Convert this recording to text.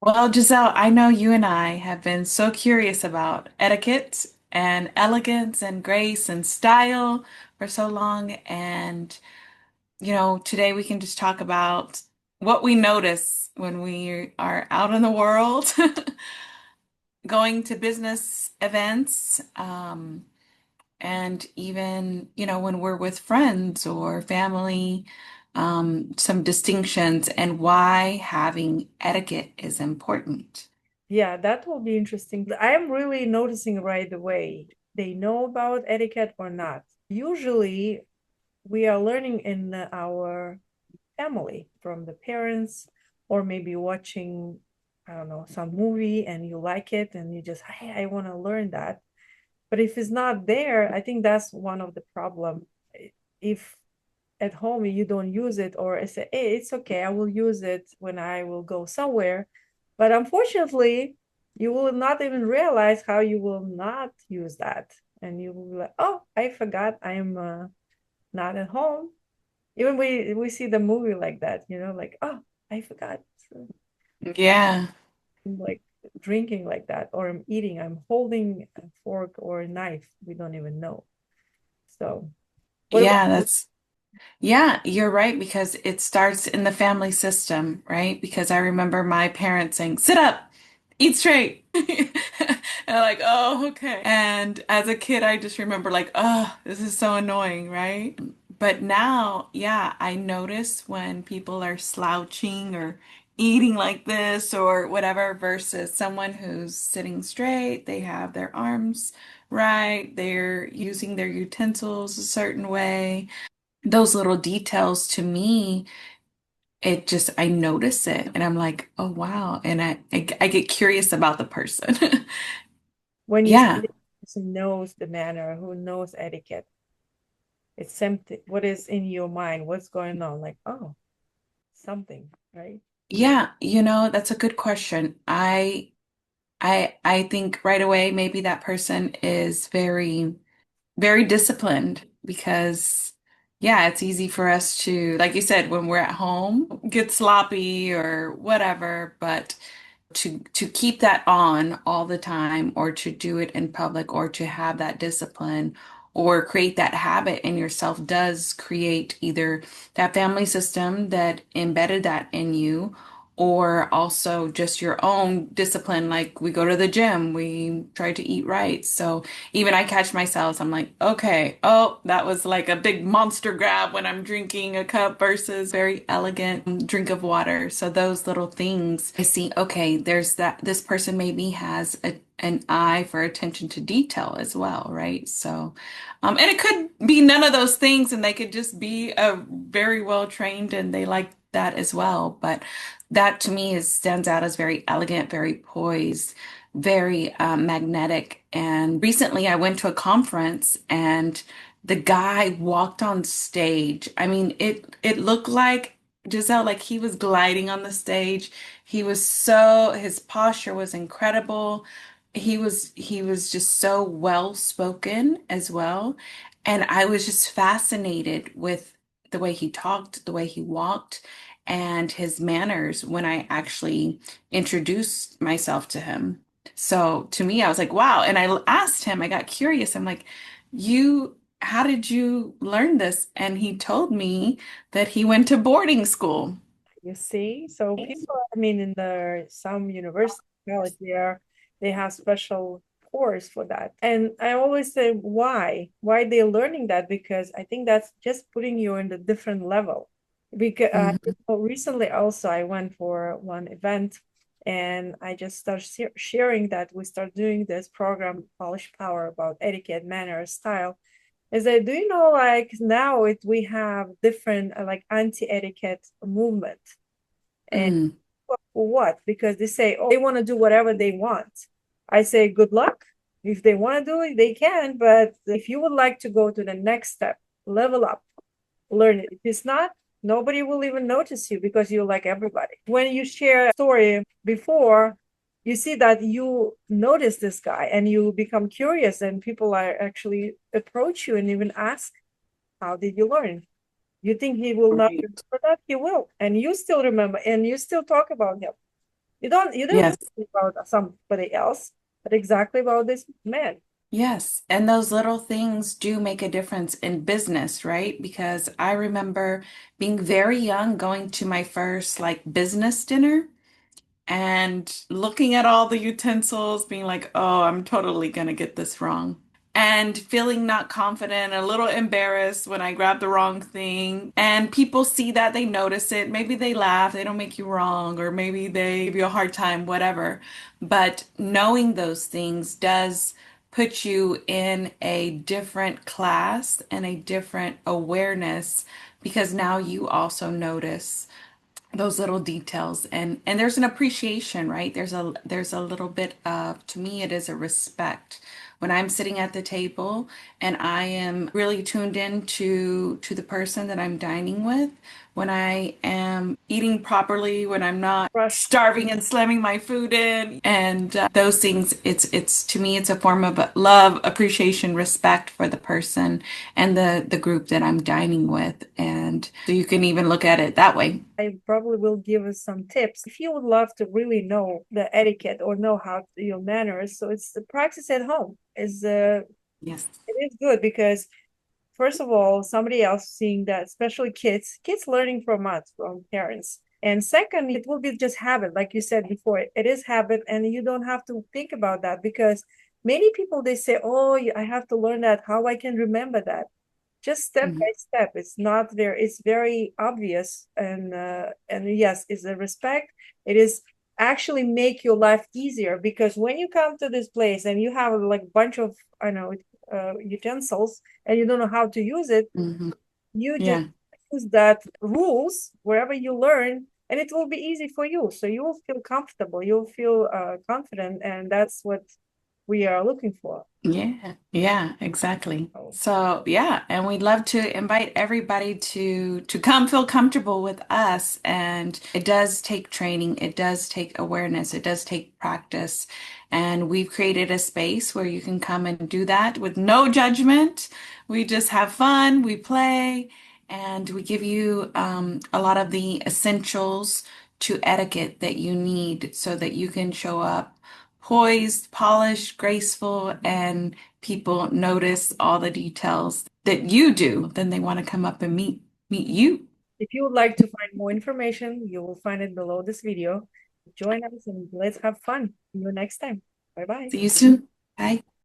Well, Giselle, I know you and I have been so curious about etiquette and elegance and grace and style for so long. And, today we can just talk about what we notice when we are out in the world, going to business events, and even, when we're with friends or family, some distinctions and why having etiquette is important. Yeah, that will be interesting. I am really noticing right away they know about etiquette or not. Usually, we are learning in our family from the parents, or maybe watching, I don't know, some movie and you like it and you just, hey, I want to learn that. But if it's not there, I think that's one of the problem. If at home you don't use it, or I say, hey, it's okay, I will use it when I will go somewhere. But unfortunately, you will not even realize how you will not use that. And you will be like, oh, I forgot I'm not at home. Even we see the movie like that, like, oh, I forgot. So Yeah. I'm like drinking like that, or I'm eating, I'm holding a fork or a knife. We don't even know. So what about Yeah, yeah, you're right because it starts in the family system, right? Because I remember my parents saying, sit up, eat straight. And I'm like, oh, okay. And as a kid, I just remember like, oh, this is so annoying, right? But now, yeah, I notice when people are slouching or eating like this or whatever versus someone who's sitting straight, they have their arms right, they're using their utensils a certain way. Those little details to me, it just, I notice it and I'm like, oh wow. And I get curious about the person. when you say Yeah. the person knows the manner, who knows etiquette? It's something, what is in your mind? What's going on? Like, oh, something, right? Yeah. That's a good question. I think right away, maybe that person is very, very disciplined because yeah, it's easy for us to, like you said, when we're at home, get sloppy or whatever, but to keep that on all the time or to do it in public or to have that discipline or create that habit in yourself does create either that family system that embedded that in you or also just your own discipline. Like we go to the gym, we try to eat right. So even I catch myself, I'm like, okay, oh, that was like a big monster grab when I'm drinking a cup versus very elegant drink of water. So those little things I see, okay, there's that this person maybe has an eye for attention to detail as well, right? So, and it could be none of those things, and they could just be a very well trained and they like that as well. But that to me stands out as very elegant, very poised, very magnetic. And recently I went to a conference and the guy walked on stage. I mean, it looked like Giselle, like he was gliding on the stage. His posture was incredible. He was just so well spoken as well. And I was just fascinated with the way he talked, the way he walked, and his manners when I actually introduced myself to him. So to me, I was like, wow. And I asked him, I got curious. I'm like, how did you learn this? And he told me that he went to boarding school. You see? So people, I mean, in the some university college there, they have special course for that. And I always say, why? Why they're learning that? Because I think that's just putting you in a different level. Because Mhm. recently also I went for one event and I just started sharing that we start doing this program, Polish Power, about etiquette, manners, style. Is that, do you know, like now we have different like anti-etiquette movement. And Mm. for what? Because they say, oh, they want to do whatever they want. I say, good luck. If they want to do it, they can. But if you would like to go to the next step, level up, learn it. If it's not, nobody will even notice you because you're like everybody. When you share a story before, you see that you notice this guy and you become curious, and people are actually approach you and even ask, how did you learn? You think he will not Right. remember that? He will. And you still remember and you still talk about him. You don't Yes. know about somebody else, but exactly about this man. Yes, and those little things do make a difference in business, right? Because I remember being very young, going to my first like business dinner and looking at all the utensils, being like, oh, I'm totally gonna get this wrong. And feeling not confident, a little embarrassed when I grab the wrong thing. And people see that, they notice it. Maybe they laugh, they don't make you wrong, or maybe they give you a hard time, whatever. But knowing those things does put you in a different class and a different awareness because now you also notice those little details and there's an appreciation, right? There's a little bit of, to me it is a respect when I'm sitting at the table and I am really tuned in to the person that I'm dining with, when I am eating properly, when I'm not Rush. starving and slamming my food in, and those things, it's to me it's a form of love, appreciation, respect for the person and the group that I'm dining with, and so you can even look at it that way. I probably will give us some tips if you would love to really know the etiquette or know how to, your manners. So it's the practice at home is Yes. it is good because first of all, somebody else seeing that, especially kids learning from us, from parents. And second, it will be just habit, like you said before. It is habit, and you don't have to think about that because many people they say, "Oh, I have to learn that. How I can remember that?" Just step by Mhm. step. It's not there. It's very obvious, and yes, it's a respect. It is actually make your life easier because when you come to this place and you have like bunch of I know utensils and you don't know how to use it, Mhm. you just Yeah. use that rules wherever you learn, and it will be easy for you. So you will feel comfortable. You'll feel confident, and that's what we are looking for. Yeah, yeah, exactly. So So, yeah, and we'd love to invite everybody to come feel comfortable with us. And it does take training, it does take awareness, it does take practice. And we've created a space where you can come and do that with no judgment. We just have fun, we play, and we give you a lot of the essentials to etiquette that you need so that you can show up poised, polished, graceful, and people notice all the details that you do, then they want to come up and meet you. if you would like to find more information, you will find it below this video. Join us and let's have fun. See you next time. Bye bye. See you soon. Bye.